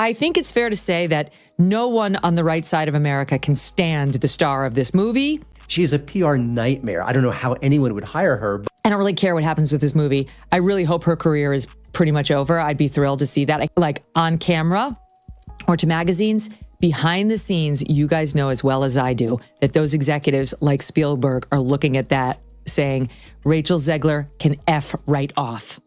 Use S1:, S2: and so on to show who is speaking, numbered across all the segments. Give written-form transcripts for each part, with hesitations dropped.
S1: I think it's fair to say that no one on the right side of America can stand the star of this movie.
S2: She's a PR nightmare. I don't know how anyone would hire her. But
S1: I don't really care what happens with this movie. I really hope her career is pretty much over. I'd be thrilled to see that, like on camera or to magazines. Behind the scenes, you guys know as well as I do that those executives like Spielberg are looking at that saying, Rachel Zegler can F right off.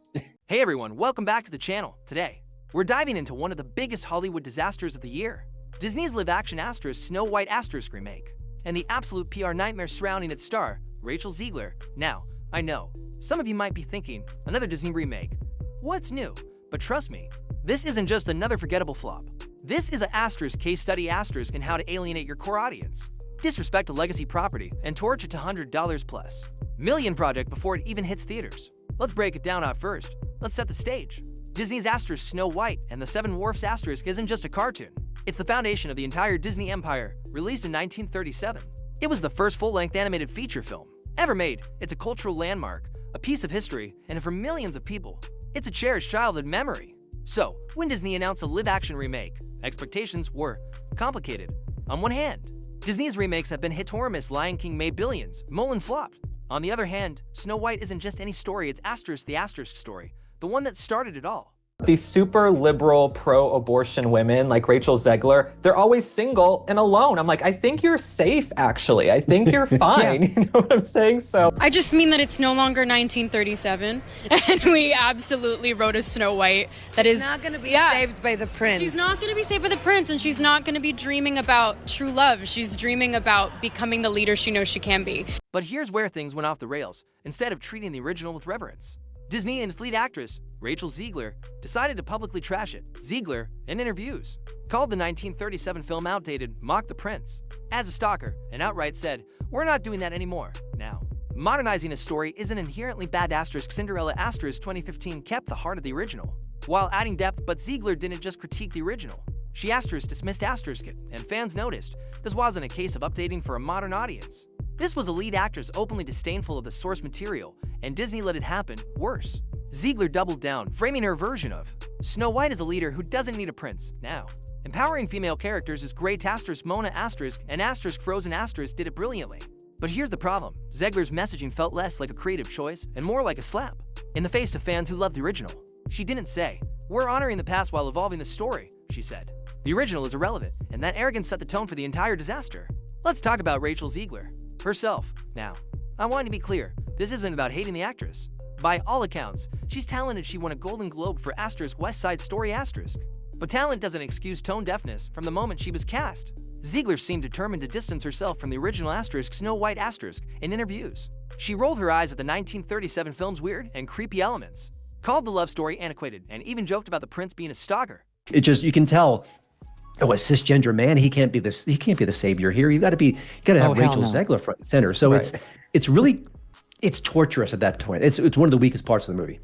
S3: Hey everyone, welcome back to the channel. Today, we're diving into one of the biggest Hollywood disasters of the year, Disney's live-action asterisk Snow White asterisk remake, and the absolute PR nightmare surrounding its star, Rachel Zegler. Now, I know, some of you might be thinking, another Disney remake. What's new? But trust me, this isn't just another forgettable flop. This is an asterisk case study asterisk in how to alienate your core audience, disrespect a legacy property, and torch it to $100 plus. Million project before it even hits theaters. Let's break it down out first. Let's set the stage. Disney's asterisk Snow White and the Seven Dwarfs asterisk isn't just a cartoon. It's the foundation of the entire Disney empire, released in 1937. It was the first full-length animated feature film ever made. It's a cultural landmark, a piece of history, and for millions of people, it's a cherished childhood memory. So, when Disney announced a live-action remake, expectations were complicated. On one hand, Disney's remakes have been hit-or-miss. Lion King made billions, Mulan flopped. On the other hand, Snow White isn't just any story, it's asterisk the asterisk story, the one that started it all.
S4: These super liberal pro-abortion women like Rachel Zegler, they're always single and alone. I'm like, I think you're safe, actually. I think you're fine. Yeah. You know what I'm saying? So
S5: I just mean that it's no longer 1937, and we absolutely wrote a Snow White that is
S6: not going to be saved by the prince.
S5: She's not going to be saved by the prince, and she's not going to be dreaming about true love. She's dreaming about becoming the leader she knows she can be.
S3: But here's where things went off the rails. Instead of treating the original with reverence, Disney and its lead actress, Rachel Zegler, decided to publicly trash it. Zegler, in interviews, called the 1937 film outdated, mocked the prince as a stalker, and outright said, "We're not doing that anymore." Now, modernizing a story isn't inherently bad. Asterisk Cinderella asterisk 2015 kept the heart of the original, while adding depth, but Zegler didn't just critique the original. She asterisk dismissed asterisk it, and fans noticed this wasn't a case of updating for a modern audience. This was a lead actress openly disdainful of the source material, and Disney let it happen. Worse, Zegler doubled down, framing her version of Snow White as a leader who doesn't need a prince. Now, empowering female characters is great. Asterisk Mona asterisk and asterisk Frozen asterisk did it brilliantly. But here's the problem. Zegler's messaging felt less like a creative choice and more like a slap in the face to fans who loved the original. She didn't say, "We're honoring the past while evolving the story." She said, "The original is irrelevant," and that arrogance set the tone for the entire disaster. Let's talk about Rachel Zegler herself. Now, I want to be clear, this isn't about hating the actress. By all accounts, she's talented. She won a Golden Globe for asterisk West Side Story asterisk. But talent doesn't excuse tone deafness. From the moment she was cast, Zegler seemed determined to distance herself from the original asterisk Snow White asterisk in interviews. She rolled her eyes at the 1937 film's weird and creepy elements, called the love story antiquated, and even joked about the prince being a stalker.
S2: it just, you can tell, oh, a cisgender man, he can't be the savior here. You got to have Rachel Zegler front and center. So right. it's torturous at that point. It's one of the weakest parts of the movie.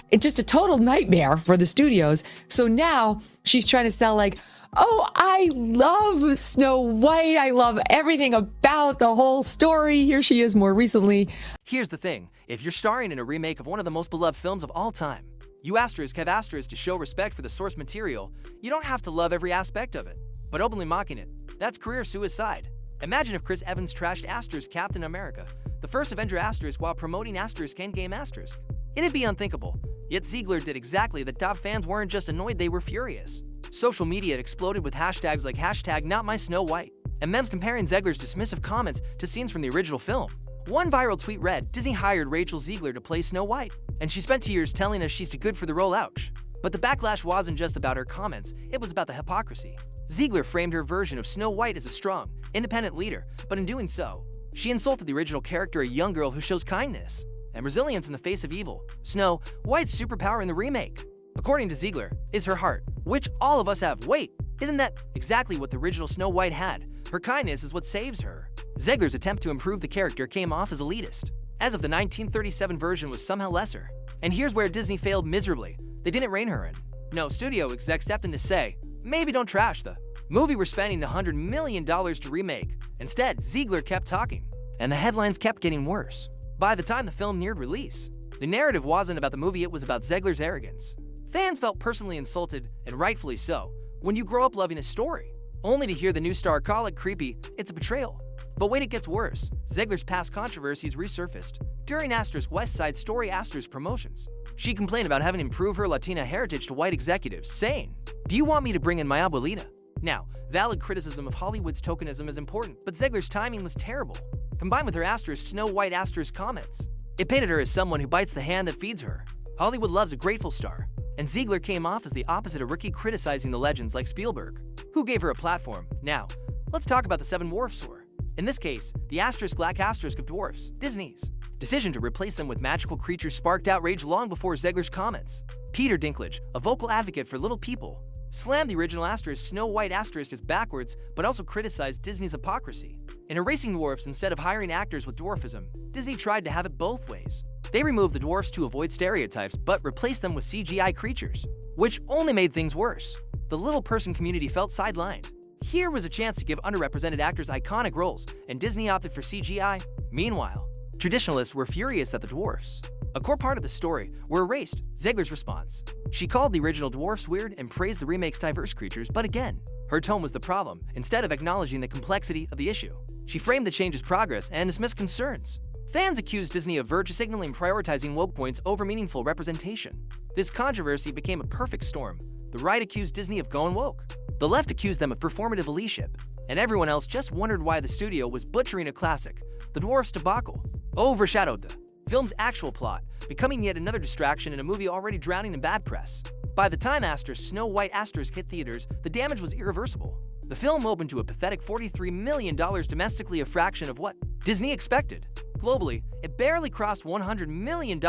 S1: It's just a total nightmare for the studios. So now she's trying to sell like, oh, I love Snow White. I love everything about the whole story. Here she is more recently.
S3: Here's the thing. If you're starring in a remake of one of the most beloved films of all time, you have asterisk to show respect for the source material. You don't have to love every aspect of it, but openly mocking it, that's career suicide. Imagine if Chris Evans trashed asterisk Captain America, the first Avenger asterisk, while promoting asterisk Endgame asterisk. It'd be unthinkable. Yet Zegler did exactly that. Fans weren't just annoyed, they were furious. Social media exploded with hashtags like #NotMySnowWhite and memes comparing Zegler's dismissive comments to scenes from the original film. One viral tweet read, "Disney hired Rachel Zegler to play Snow White, and she spent 2 years telling us she's too good for the role, ouch." But the backlash wasn't just about her comments, it was about the hypocrisy. Zegler framed her version of Snow White as a strong, independent leader, but in doing so, she insulted the original character, a young girl who shows kindness and resilience in the face of evil. Snow White's superpower in the remake, according to Zegler, is her heart, which all of us have. Wait, isn't that exactly what the original Snow White had? Her kindness is what saves her. Zegler's attempt to improve the character came off as elitist, as if the 1937 version was somehow lesser. And here's where Disney failed miserably. They didn't rein her in. No, studio execs stepped in to say, maybe don't trash the movie we're spending $100 million to remake. Instead, Zegler kept talking, and the headlines kept getting worse. By the time the film neared release, the narrative wasn't about the movie, it was about Zegler's arrogance. Fans felt personally insulted, and rightfully so, when you grow up loving a story, only to hear the new star call it creepy. It's a betrayal. But wait, it gets worse. Zegler's past controversies resurfaced during West Side Story promotions. She complained about having to improve her Latina heritage to white executives, saying, "Do you want me to bring in my abuelita?" Now, valid criticism of Hollywood's tokenism is important, but Zegler's timing was terrible. Combined with her Snow White comments, it painted her as someone who bites the hand that feeds her. Hollywood loves a grateful star, and Zegler came off as the opposite of rookie, criticizing the legends like Spielberg, who gave her a platform. Now, let's talk about the Seven Dwarfs tour. In this case, the black asterisk of dwarfs, Disney's decision to replace them with magical creatures sparked outrage long before Zegler's comments. Peter Dinklage, a vocal advocate for little people, slammed the original Snow White as backwards, but also criticized Disney's hypocrisy. In erasing dwarfs instead of hiring actors with dwarfism, Disney tried to have it both ways. They removed the dwarfs to avoid stereotypes, but replaced them with CGI creatures, which only made things worse. The little person community felt sidelined. Here was a chance to give underrepresented actors iconic roles, and Disney opted for CGI. Meanwhile, traditionalists were furious that the dwarfs, a core part of the story, were erased. Zegler's response: she called the original dwarfs weird and praised the remake's diverse creatures, but again, her tone was the problem. Instead of acknowledging the complexity of the issue, she framed the change as progress and dismissed concerns. Fans accused Disney of virtue signaling, prioritizing woke points over meaningful representation. This controversy became a perfect storm. The right accused Disney of going woke. The left accused them of performative eliteship, and everyone else just wondered why the studio was butchering a classic. The Dwarfs debacle overshadowed the film's actual plot, becoming yet another distraction in a movie already drowning in bad press. By the time Snow White hit theaters, the damage was irreversible. The film opened to a pathetic $43 million domestically, a fraction of what Disney expected. Globally, it barely crossed $100 million,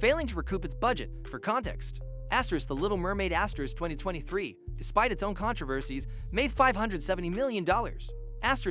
S3: failing to recoup its budget. For context, The Little Mermaid 2023, despite its own controversies, made $570 million.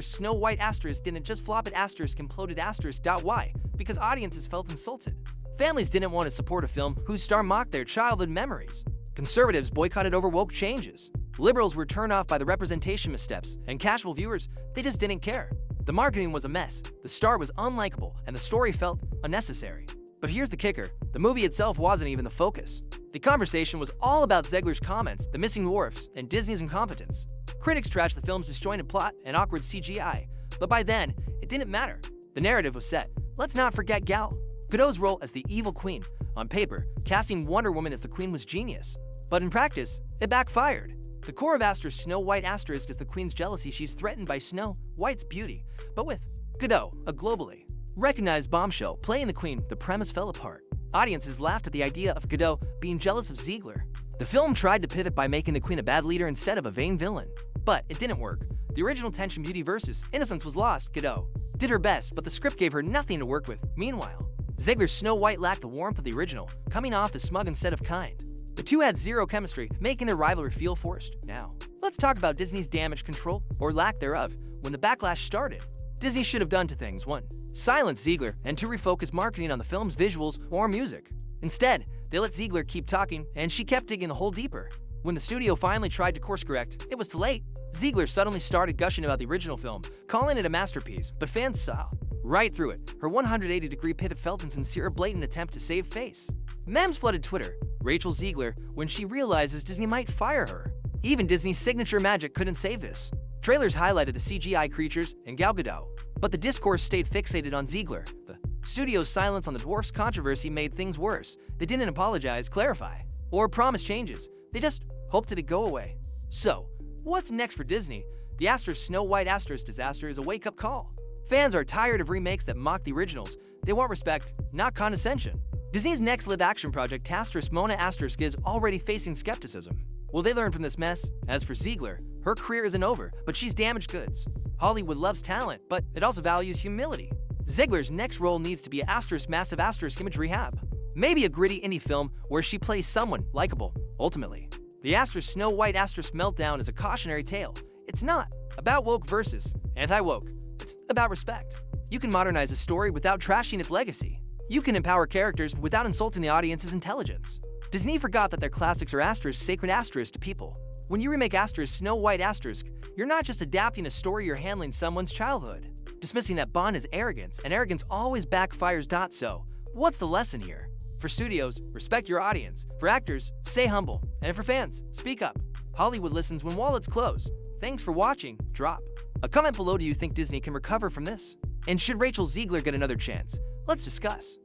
S3: Snow White didn't just flop, it imploded why? Because audiences felt insulted. Families didn't want to support a film whose star mocked their childhood memories. Conservatives boycotted over woke changes. Liberals were turned off by the representation missteps, and casual viewers, they just didn't care. The marketing was a mess, the star was unlikable, and the story felt unnecessary. But here's the kicker: the movie itself wasn't even the focus. The conversation was all about Zegler's comments, the missing dwarfs, and Disney's incompetence. Critics trashed the film's disjointed plot and awkward CGI, but by then, it didn't matter. The narrative was set. Let's not forget Gal Gadot's role as the evil queen. On paper, casting Wonder Woman as the queen was genius, but in practice, it backfired. The core of Snow White is the queen's jealousy. She's threatened by Snow White's beauty, but with Gadot, a globally recognized bombshell, playing the queen, the premise fell apart. Audiences laughed at the idea of Gadot being jealous of Zegler. The film tried to pivot by making the queen a bad leader instead of a vain villain, but it didn't work. The original tension, beauty versus innocence, was lost. Gadot did her best, but the script gave her nothing to work with. Meanwhile, Zegler's Snow White lacked the warmth of the original, coming off as smug instead of kind. The two had zero chemistry, making their rivalry feel forced. Now, let's talk about Disney's damage control, or lack thereof, when the backlash started. Disney should have done two things: 1, silence Zegler, and 2, refocus marketing on the film's visuals or music. Instead, they let Zegler keep talking, and she kept digging the hole deeper. When the studio finally tried to course correct, it was too late. Zegler suddenly started gushing about the original film, calling it a masterpiece, but fans saw right through it. Her 180-degree pivot felt insincere, a blatant attempt to save face. Memes flooded Twitter. Rachel Zegler, when she realizes Disney might fire her. Even Disney's signature magic couldn't save this. Trailers highlighted the CGI creatures and Gal Gadot, but the discourse stayed fixated on Zegler. The studio's silence on the dwarfs controversy made things worse. They didn't apologize, clarify, or promise changes. They just hoped it'd go away. So, what's next for Disney? The Snow White disaster is a wake-up call. Fans are tired of remakes that mock the originals. They want respect, not condescension. Disney's next live-action project, Mona is already facing skepticism. Will they learn from this mess? As for Zegler, her career isn't over, but she's damaged goods. Hollywood loves talent, but it also values humility. Zegler's next role needs to be a massive image rehab. Maybe a gritty indie film where she plays someone likable. Ultimately, the Snow White meltdown is a cautionary tale. It's not about woke versus anti-woke. It's about respect. You can modernize a story without trashing its legacy. You can empower characters without insulting the audience's intelligence. Disney forgot that their classics are sacred to people. When you remake Snow White you're not just adapting a story, you're handling someone's childhood. Dismissing that bond is arrogance, and arrogance always backfires. So, what's the lesson here? For studios, respect your audience. For actors, stay humble. And for fans, speak up. Hollywood listens when wallets close. Thanks for watching. Drop a comment below. Do you think Disney can recover from this? And should Rachel Zegler get another chance? Let's discuss.